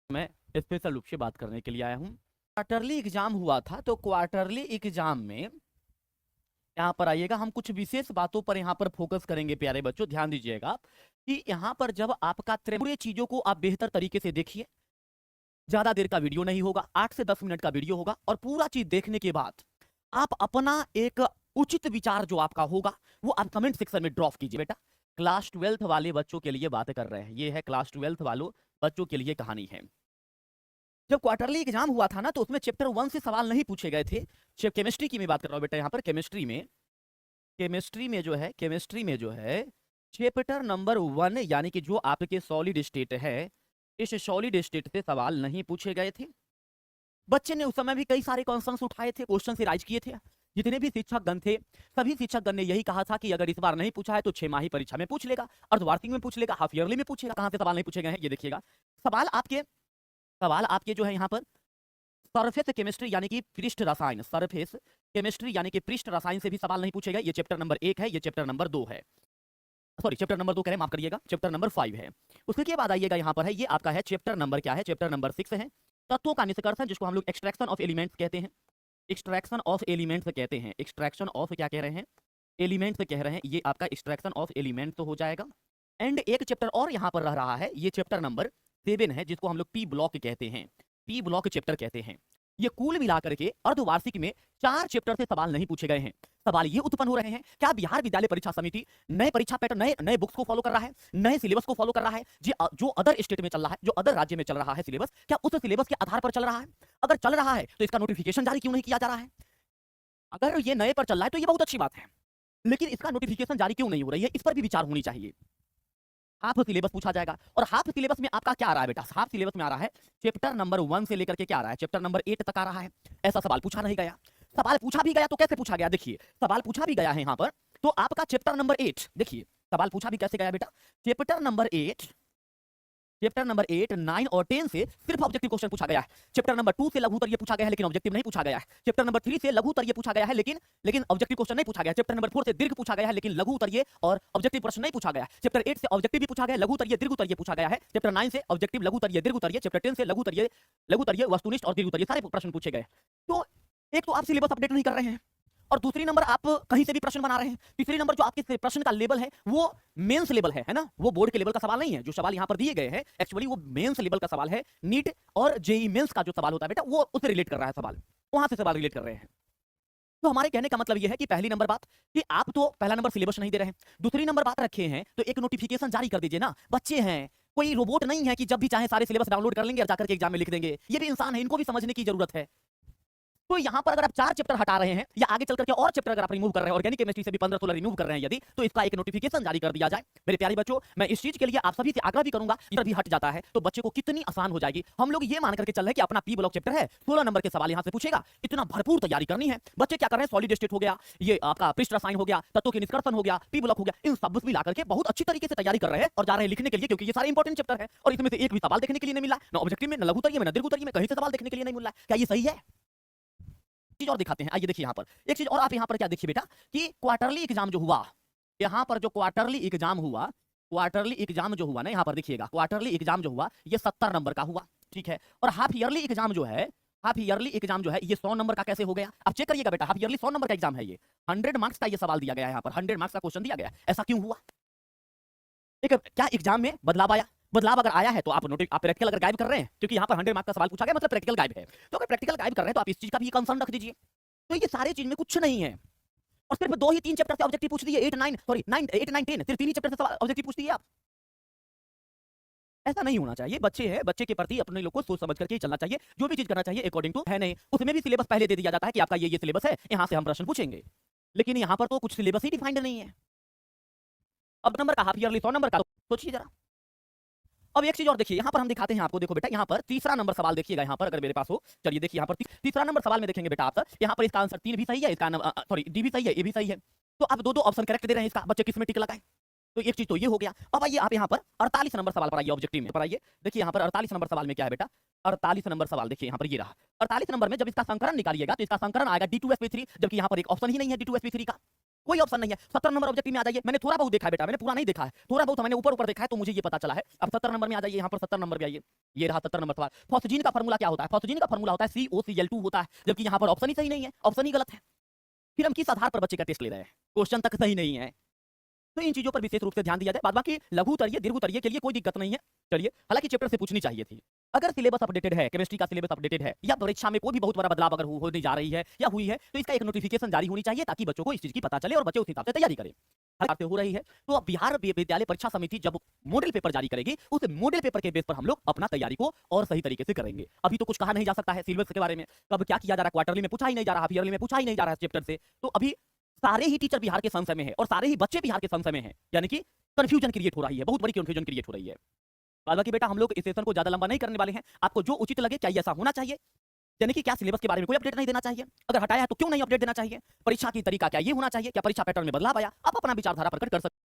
मैं स्पेशल रूप से बात करने के लिए आया हूँ। क्वार्टरली एग्जाम हुआ था, तो क्वार्टरली एग्जाम में यहाँ पर आइएगा, हम कुछ विशेष बातों पर यहाँ पर फोकस करेंगे। प्यारे बच्चों ध्यान दीजिएगा कि यहाँ पर जब आपका पूरे चीजों को आप बेहतर तरीके से देखिए। ज्यादा देर का वीडियो नहीं होगा, 8 से 10 मिनट का वीडियो होगा, और पूरा चीज देखने के बाद आप अपना एक उचित विचार जो आपका होगा वो आप कमेंट सेक्शन में ड्रॉप कीजिए। बेटा क्लास 12th वाले बच्चों के लिए बातें कर रहे हैं, ये है क्लास 12th वालों बच्चों के लिए कहानी है। जब क्वार्टरली एग्जाम हुआ था ना, तो उसमें चैप्टर 1 से सवाल नहीं पूछे गए थे। केमिस्ट्री की मैं बात कर रहा हूँ बेटा। यहाँ पर केमिस्ट्री में जो है चैप्टर नंबर 1 यानी कि जो आपके सॉलिड स्टेट है, इस सॉलिड स्टेट से सवाल नहीं पूछे गए थे। बच्चे ने उस समय भी कई सारे क्वेश्चंस उठाए थे, क्वेश्चन से राइज किए थे। जितने भी शिक्षकगण थे, सभी शिक्षकगण ने यही कहा था कि अगर इस बार नहीं पूछा है तो 6 माही परीक्षा में पूछ लेगा, अर्धवार्षिक में पूछ लेगा, हाफ ईयरली में पूछेगा। कहां से सवाल नहीं पूछे गए हैं ये देखिएगा। सवाल आपके जो है यहाँ पर सरफेस केमिस्ट्री यानी कि पृष्ठ रसायन, सरफेस केमिस्ट्री यानी कि पृष्ठ रसायन से भी सवाल नहीं पूछे गए। ये चैप्टर नंबर 1 है, ये चैप्टर नंबर 2 है। सॉरी चैप्टर नंबर 2 कह रहे हैं, माफ करिएगा, चैप्टर नंबर 5 है। उसके बाद आइएगा यहाँ पर है, ये आपका है चैप्टर नंबर क्या है, चैप्टर नंबर 6 है, तत्वों का निष्कर्षण, जिसको हम लोग एक्सट्रैक्शन ऑफ एलिमेंट्स कहते हैं। एक्सट्रैक्शन ऑफ एलिमेंट्स कहते हैं। एक्सट्रैक्शन ऑफ क्या कह रहे हैं, एलिमेंट्स कह रहे हैं। ये आपका एक्सट्रैक्शन ऑफ एलिमेंट तो हो जाएगा। एंड एक चैप्टर और यहाँ पर रह रहा है, ये चैप्टर नंबर 7 है, जिसको हम लोग पी ब्लॉक कहते हैं, पी ब्लॉक चैप्टर कहते हैं। ये कुल मिलाकर के अर्धवार्षिक में 4 चैप्टर से सवाल नहीं पूछे गए हैं। सवाल ये उत्पन्न हो रहे हैं, क्या बिहार विद्यालय परीक्षा समिति नए परीक्षा पैटर्न, नए बुक्स को फॉलो कर रहा है, नए सिलेबस को फॉलो कर रहा है, जो अदर स्टेट में चल रहा है, जो अदर राज्य में चल रहा है सिलेबस, क्या उस सिलेबस के आधार पर चल रहा है? अगर चल रहा है तो इसका नोटिफिकेशन जारी क्यों नहीं किया जा रहा है? अगर ये नए पर चल रहा है तो ये बहुत अच्छी बात है, लेकिन इसका नोटिफिकेशन जारी क्यों नहीं हो रही है, इस पर भी विचार होनी चाहिए। हाफ सिलेबस पूछा जाएगा, और हाफ सिलेबस में आपका क्या आ रहा है बेटा? हाफ सिलेबस में आ रहा है चैप्टर नंबर 1 से लेकर के क्या आ रहा है, चैप्टर नंबर 8 तक आ रहा है। ऐसा सवाल पूछा नहीं गया। सवाल पूछा भी गया तो कैसे पूछा गया, देखिए सवाल पूछा भी गया है यहाँ पर, तो आपका चैप्टर नंबर 8 देखिए सवाल पूछा भी कैसे गया बेटा। चैप्टर नंबर 8, 9 और 10 से सिर्फ ऑब्जेक्टिव क्वेश्चन पूछा गया है। चैप्टर नंबर 2 से लघुत्तर ये पूछा गया है, लेकिन ऑब्जेक्टिव नहीं पूछा गया है। चैप्टर नंबर 3 से लघुत्तर ये पूछा गया है, लेकिन ऑब्जेक्टिव क्वेश्चन नहीं पूछा गया। चैप्टर नंबर 4 से दीर्घ पूछा गया है, लेकिन लघुत्तर ये और ऑब्जेक्टिव प्रश्न नहीं पूछा गया। चैप्टर 8 से ऑब्जेक्टिव भी पूछा गया, लघुत्तर ये दीर्घ उत्तर ये पूछा गया है। चैप्टर 9 से ऑब्जेक्टिव लघुत्तर ये दीर्घ उत्तर ये, चैप्टर 10 से लघुत्तर ये वस्तुनिष्ठ और दीर्घ उत्तर ये सारे प्रश्न पूछे गए। तो एक तो आप सिलेबस अपडेट नहीं कर रहे हैं, और दूसरी नंबर आप कहीं से भी प्रश्न बना रहे हैं। तीसरी नंबर जो आपके प्रश्न का लेवल है वो मेंस लेवल है ना, वो बोर्ड के लेवल का सवाल नहीं है। जो सवाल यहाँ पर दिए गए हैं एक्चुअली वो मेंस लेवल का सवाल है। नीट और जेई मेंस का जो सवाल होता है बेटा, वो उससे रिलेट कर रहा है सवाल, वहां से सवाल रिलेट कर रहे हैं। तो हमारे कहने का मतलब ये है कि पहली नंबर बात कि आप तो पहला नंबर सिलेबस नहीं दे रहे हैं। दूसरी नंबर बात रखे हैं तो एक नोटिफिकेशन जारी कर दीजिए ना। बच्चे हैं, कोई रोबोट नहीं है कि जब भी चाहे सारे सिलेबस डाउनलोड कर लेंगे और जाकर के एग्जाम में लिख देंगे। ये भी इंसान है, इनको भी समझने की जरूरत है। तो यहाँ पर अगर आप 4 चैप्टर हटा रहे हैं या आगे चल करके और चैप्टर अगर आप रिमूव कर रहे हैं, ऑर्गेनिक केमिस्ट्री से भी 15-16 रिमूव कर रहे हैं यदि, तो इसका एक नोटिफिकेशन जारी कर दिया जाए। मेरे प्यारे बच्चों, मैं इस चीज के लिए आप सभी से आग्रह भी करूंगा, इधर भी हट जाता है तो बच्चे को कितनी आसान हो जाएगी। हम लोग ये मान करके चल रहे हैं कि अपना पी ब्लॉक चैप्टर है, 16 नंबर के सवाल यहाँ से पूछेगा, इतना भरपूर तैयारी करनी है। बच्चे क्या कर रहे हैं, सॉलिड स्टेट हो गया, ये आपका पृष्ठ रसायन हो गया, तत्वों के निष्कर्षण हो गया, पी ब्लॉक हो गया, इन सब मिला करके बहुत अच्छी तरीके से तैयारी कर रहे हैं और जा रहे हैं लिखने के लिए, क्योंकि ये सारे इंपॉर्टेंट चैप्टर है और इसमें से एक भी सवाल देखने के लिए नहीं मिला, ना ऑब्जेक्टिव में, ना लघुत्तरीय में, ना दीर्घोत्तरीय में, कहीं से सवाल देखने के लिए नहीं मिल रहा है। क्या ये सही है? चीज और दिखाते हैं, आइए देखिए यहाँ पर एक चीज और। आप यहाँ पर क्या देखिए बेटा कि क्वार्टरली एग्जाम जो हुआ, यहाँ पर जो क्वार्टरली एग्जाम हुआ ना, यहाँ पर देखिएगा क्वार्टरली एग्जाम जो हुआ ये 70 नंबर का हुआ, ठीक है। और हाफ ईयरली एग्जाम जो है ये 100 नंबर का कैसे हो गया? आप चेक करिएगा बेटा, हाफ ईयरली 100 नंबर का एग्जाम है, ये 100 मार्क्स का ये सवाल दिया गया है, यहाँ पर 100 मार्क्स का क्वेश्चन दिया गया। ऐसा क्यों हुआ? एक क्या एग्जाम में बदलाव आया? बदलाव अगर आया है तो आप प्रैक्टिकल अगर गायब कर रहे हैं, क्योंकि यहाँ पर 100 मार्क्स का सवाल पूछा गया मतलब प्रैक्टिकल गायब है। तो अगर प्रैक्टिकल गायब कर रहे हैं तो आप इस चीज का भी कंसर्न रख दीजिए। तो ये सारे चीज में कुछ नहीं है, और सिर्फ 2 ही 3 चैप्टर से ऑब्जेक्टिव पूछ दिए, 8 9 10 सिर्फ 3 ही चैप्टर से ऑब्जेक्टिव पूछ दिए आप। ऐसा नहीं होना चाहिए। बच्चे हैं, बच्चे के प्रति अपने लोग को सोच समझ करके चलना चाहिए। जो भी चीज करना चाहिए अकॉर्डिंग टू है नहीं, उसमें भी सिलेबस पहले दे दिया जाता है कि आपका ये सिलेबस है, यहाँ से हम प्रश्न पूछेंगे, लेकिन यहाँ पर तो कुछ सिलेबस ही डिफाइंड नहीं है। अब नंबर का हाफ ईयरली 100 नंबर का, सोचिए जरा। अब एक चीज और देखिए, यहाँ पर हम दिखाते हैं आपको, देखो बेटा यहाँ पर तीसरा नंबर सवाल देखिएगा, यहाँ पर अगर मेरे पास हो, चलिए देखिए यहाँ पर तीसरा नंबर सवाल में देखेंगे बेटा आप, यहाँ पर इसका आंसर 3 भी सही है, इसका सॉरी डी भी सही है, ए भी सही है। तो आप दो ऑप्शन करेक्ट दे रहे हैं, इसका बच्चे किस में टिक लगाए? तो एक चीज तो ये हो गया। अब आइए आप यहाँ पर 48 नंबर सवाल पर आइए, ऑब्जेक्टिव में पर आइए। देखिए यहाँ पर 48 नंबर सवाल में क्या है बेटा, 48 नंबर सवाल देखिए यहाँ पर ये रहा। 48 नंबर में जब इसका संकलन निकालिएगा तो इसका संकलन आएगा D2sp3, जबकि यहाँ पर एक ऑप्शन ही नहीं है D2sp3 का। कोई ऑप्शन नहीं है। 70 नंबर ऑब्जेक्टिव में आ जाइए, मैंने थोड़ा बहुत देखा है बेटा, मैंने पूरा नहीं देखा है, थोड़ा बहुत मैंने ऊपर ऊपर देखा है, तो मुझे ये पता चला है। अब 70 नंबर में आ जाइए, यहाँ पर 70 नंबर पे आइए, ये रहा 70 नंबर सवाल। फॉस्फेजिन का फार्मूला क्या होता है? फॉस्फेजिन का फार्मूला होता है COCl2 होता है, जबकि यहाँ पर ऑप्शन ही सही नहीं है, ऑप्शन ही गलत है। फिर हम किस आधार पर बच्चे का टेस्ट ले रहे हैं? क्वेश्चन तक सही नहीं है। तो इन चीजों पर विशेष रूप से ध्यान दिया जाए। बाद बाकी लघु तरीय दीर्घ तरीय के लिए कोई दिक्कत नहीं है। चलिए, हालांकि चैप्टर से पूछनी चाहिए थी। अगर सिलेबस अपडेटेड है, केमिस्ट्री का सिलेबस अपडेटेड है, या परीक्षा में कोई भी बहुत बड़ा बदलाव अगर होने जा रही है या हुई है, तो इसका एक नोटिफिकेशन जारी होनी चाहिए, ताकि बच्चों को इस चीज की पता चले और बच्चे उस हिसाब से तैयारी करें। से हो रही है, तो अब बिहार विद्यालय परीक्षा समिति जब मॉडल पेपर जारी करेगी, उस मॉडल पेपर के बेस पर हम लोग अपना तैयारी को और सही तरीके से करेंगे। अभी तो कुछ कहा नहीं जा सकता है सिलेबस के बारे में, कब क्या किया जा रहा है, क्वार्टरली में पूछा ही नहीं जा रहा, ईयरली में पूछा ही नहीं जा रहा है चैप्टर से। तो अभी सारे ही टीचर बिहार के संशय में है और सारे ही बच्चे बिहार के संशय में है, यानी कि कंफ्यूजन क्रिएट हो रही है, बहुत बड़ी कंफ्यूजन क्रिएट हो रही है। हालांकि बेटा हम लोग इस सेशन को ज्यादा लंबा नहीं करने वाले हैं, आपको जो उचित लगे, क्या ऐसा होना चाहिए, यानी कि क्या सिलेबस के बारे में कोई अपडेट नहीं देना चाहिए, अगर हटाया है तो क्यों नहीं अपडेट देना चाहिए, परीक्षा की तरीका क्या ये होना चाहिए, क्या परीक्षा पैटर्न में बदलाव आया, आप अपना विचारधारा प्रकट कर सकते हैं।